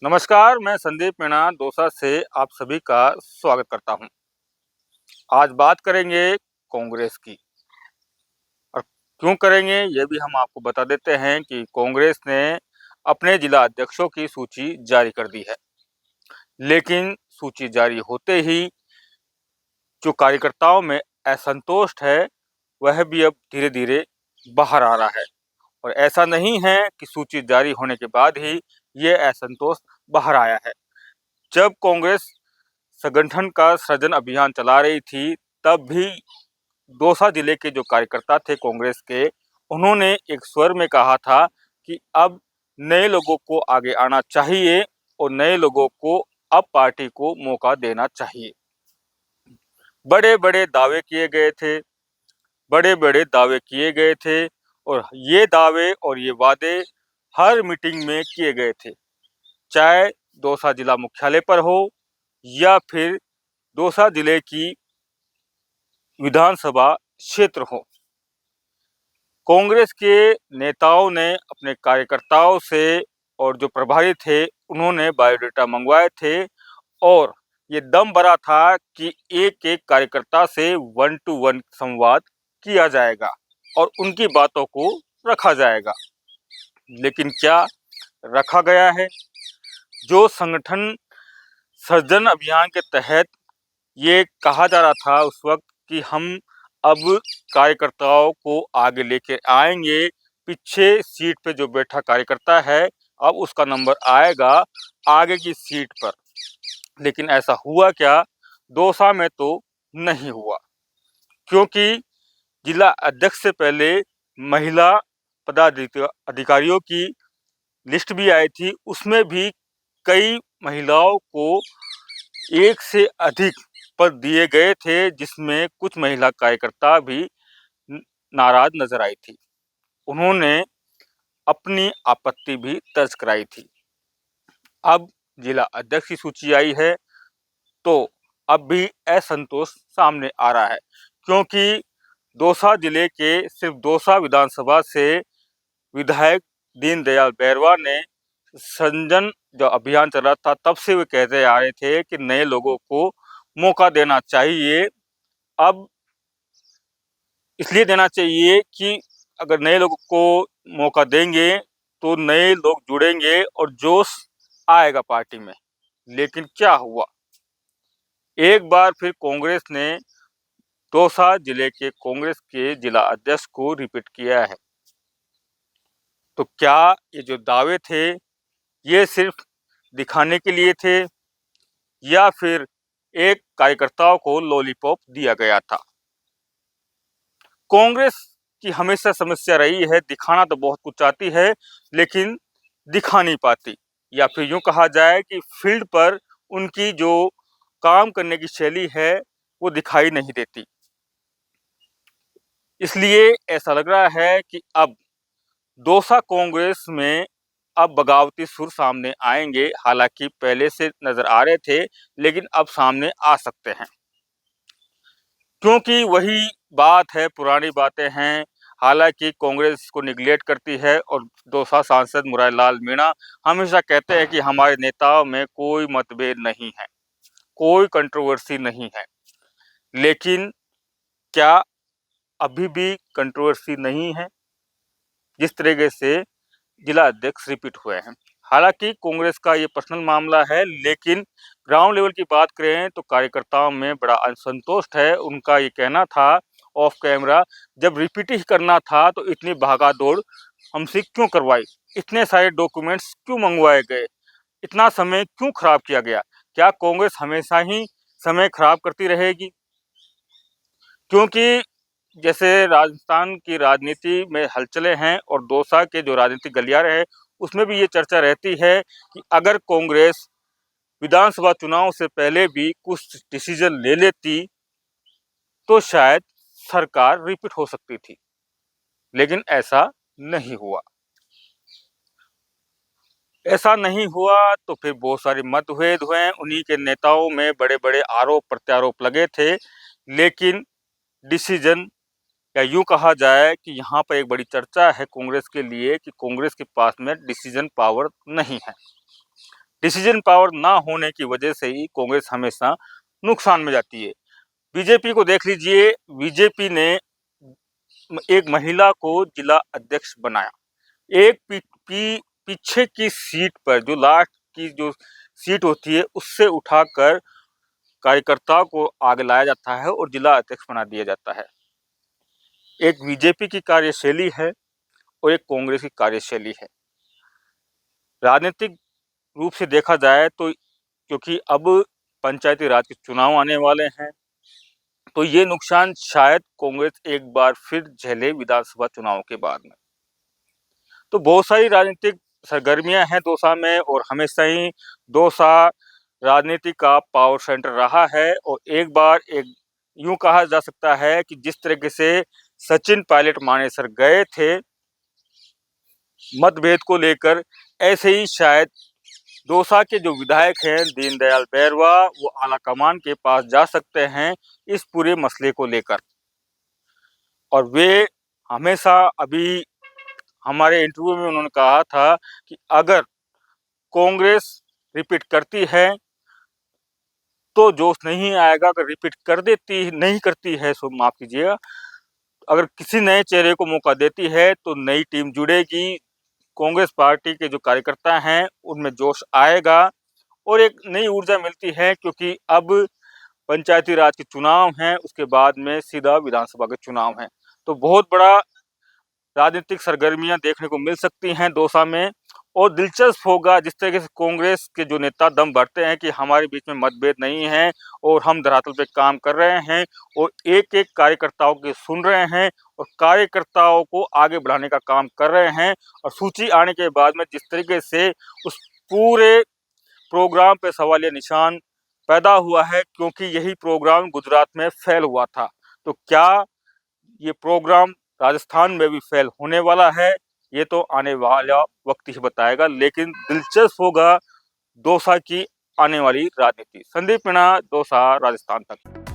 नमस्कार, मैं संदीप मीणा दौसा से आप सभी का स्वागत करता हूं। आज बात करेंगे कांग्रेस की और क्यों करेंगे ये भी हम आपको बता देते हैं कि कांग्रेस ने अपने जिला अध्यक्षों की सूची जारी कर दी है। लेकिन सूची जारी होते ही जो कार्यकर्ताओं में असंतोष है वह भी अब धीरे-धीरे बाहर आ रहा है। और ऐसा नहीं है कि सूची जारी होने के बाद ही ये असंतोष बाहर आया है। जब कांग्रेस संगठन का सृजन अभियान चला रही थी तब भी दौसा जिले के जो कार्यकर्ता थे कांग्रेस के, उन्होंने एक स्वर में कहा था कि अब नए लोगों को आगे आना चाहिए और नए लोगों को अब पार्टी को मौका देना चाहिए। बड़े बड़े दावे किए गए थे, और ये दावे और ये वादे हर मीटिंग में किए गए थे, चाहे दौसा जिला मुख्यालय पर हो या फिर दौसा जिले की विधानसभा क्षेत्र हो। कांग्रेस के नेताओं ने अपने कार्यकर्ताओं से और जो प्रभारी थे उन्होंने बायोडाटा मंगवाए थे और ये दम भरा था कि एक एक कार्यकर्ता से 1 to 1 संवाद किया जाएगा और उनकी बातों को रखा जाएगा। लेकिन क्या रखा गया है? जो संगठन सृजन अभियान के तहत ये कहा जा रहा था उस वक्त कि हम अब कार्यकर्ताओं को आगे लेके आएंगे, पीछे सीट पे जो बैठा कार्यकर्ता है अब उसका नंबर आएगा आगे की सीट पर। लेकिन ऐसा हुआ क्या? दौसा में तो नहीं हुआ, क्योंकि जिला अध्यक्ष से पहले महिला पदाधिकारियों की लिस्ट भी आई थी। उसमें भी कई महिलाओं को एक से अधिक पद दिए गए थे, जिसमें कुछ महिला कार्यकर्ता भी नाराज नजर आई थी। उन्होंने अपनी आपत्ति भी दर्ज कराई थी। अब जिला अध्यक्ष की सूची आई है तो अब भी असंतोष सामने आ रहा है, क्योंकि दौसा जिले के सिर्फ दौसा विधानसभा से विधायक दीनदयाल बैरवा ने सृजन जो अभियान चल रहा था तब से वे कहते आ रहे थे कि नए लोगों को मौका देना चाहिए। अब इसलिए देना चाहिए कि अगर नए लोगों को मौका देंगे तो नए लोग जुड़ेंगे और जोश आएगा पार्टी में। लेकिन क्या हुआ? एक बार फिर कांग्रेस ने दौसा जिले के कांग्रेस के जिला अध्यक्ष को रिपीट किया है। तो क्या ये जो दावे थे ये सिर्फ दिखाने के लिए थे या फिर एक कार्यकर्ताओं को लॉलीपॉप दिया गया था? कांग्रेस की हमेशा समस्या रही है, दिखाना तो बहुत कुछ चाहती है लेकिन दिखा नहीं पाती, या फिर यूं कहा जाए कि फील्ड पर उनकी जो काम करने की शैली है वो दिखाई नहीं देती। इसलिए ऐसा लग रहा है कि अब दौसा कांग्रेस में अब बगावती सुर सामने आएंगे। हालांकि पहले से नजर आ रहे थे लेकिन अब सामने आ सकते हैं, क्योंकि वही बात है, पुरानी बातें हैं। हालांकि कांग्रेस इसको निगलेक्ट करती है और दौसा सांसद मुरारीलाल मीणा हमेशा कहते हैं कि हमारे नेताओं में कोई मतभेद नहीं है, कोई कंट्रोवर्सी नहीं है। लेकिन क्या अभी भी कंट्रोवर्सी नहीं है जिस तरीके से जिला अध्यक्ष रिपीट हुए हैं? हालांकि कांग्रेस का ये पर्सनल मामला है, लेकिन ग्राउंड लेवल की बात करें तो कार्यकर्ताओं में बड़ा असंतोष है। उनका ये कहना था ऑफ कैमरा, जब रिपीट ही करना था तो इतनी भागा दौड़ हमसे क्यों करवाई, इतने सारे डॉक्यूमेंट्स क्यों मंगवाए गए, इतना समय क्यों खराब किया गया? क्या कांग्रेस हमेशा ही समय खराब करती रहेगी? क्योंकि जैसे राजस्थान की राजनीति में हलचलें हैं और दौसा के जो राजनीतिक गलियारे हैं उसमें भी ये चर्चा रहती है कि अगर कांग्रेस विधानसभा चुनाव से पहले भी कुछ डिसीजन ले लेती तो शायद सरकार रिपीट हो सकती थी। लेकिन ऐसा नहीं हुआ तो फिर बहुत सारे मतभेद हुए। उन्हीं के नेताओं में बड़े बड़े आरोप प्रत्यारोप लगे थे, लेकिन डिसीजन, या यूं कहा जाए कि यहाँ पर एक बड़ी चर्चा है कांग्रेस के लिए कि कांग्रेस के पास में डिसीजन पावर नहीं है। डिसीजन पावर ना होने की वजह से ही कांग्रेस हमेशा नुकसान में जाती है। बीजेपी को देख लीजिए, बीजेपी ने एक महिला को जिला अध्यक्ष बनाया। एक पीछे की सीट पर, जो लास्ट की जो सीट होती है, उससे उठाकर कार्यकर्ताओं को आगे लाया जाता है और जिला अध्यक्ष बना दिया जाता है। एक बीजेपी की कार्यशैली है और एक कांग्रेस की कार्यशैली है। राजनीतिक रूप से देखा जाए तो, क्योंकि अब पंचायती राज के चुनाव आने वाले हैं, तो ये नुकसान शायद कांग्रेस एक बार फिर झेले विधानसभा चुनाव के बाद में। तो बहुत सारी राजनीतिक सरगर्मियां हैं दौसा में, और हमेशा ही दौसा राजनीति का पावर सेंटर रहा है। और एक बार यूं कहा जा सकता है कि जिस तरीके से सचिन पायलट मानेसर गए थे मतभेद को लेकर, ऐसे ही शायद दौसा के जो विधायक हैं दीनदयाल बैरवा, वो आला कमान के पास जा सकते हैं इस पूरे मसले को लेकर। और वे हमेशा, अभी हमारे इंटरव्यू में उन्होंने कहा था कि अगर कांग्रेस रिपीट करती है तो जोश नहीं आएगा, अगर रिपीट कर देती नहीं करती है, सो माफ कीजिएगा, अगर किसी नए चेहरे को मौका देती है तो नई टीम जुड़ेगी, कांग्रेस पार्टी के जो कार्यकर्ता हैं उनमें जोश आएगा और एक नई ऊर्जा मिलती है, क्योंकि अब पंचायती राज के चुनाव हैं, उसके बाद में सीधा विधानसभा के चुनाव हैं। तो बहुत बड़ा राजनीतिक सरगर्मियां देखने को मिल सकती हैं दौसा में। और दिलचस्प होगा जिस तरीके से कांग्रेस के जो नेता दम भरते हैं कि हमारे बीच में मतभेद नहीं है और हम धरातल पे काम कर रहे हैं और एक एक कार्यकर्ताओं की सुन रहे हैं और कार्यकर्ताओं को आगे बढ़ाने का काम कर रहे हैं। और सूची आने के बाद में जिस तरीके से उस पूरे प्रोग्राम पे सवालिया निशान पैदा हुआ है, क्योंकि यही प्रोग्राम गुजरात में फेल हुआ था, तो क्या ये प्रोग्राम राजस्थान में भी फेल होने वाला है, ये तो आने वाला वक्त ही बताएगा। लेकिन दिलचस्प होगा दौसा की आने वाली राजनीति। संदीप मीणा, दौसा, राजस्थान तक।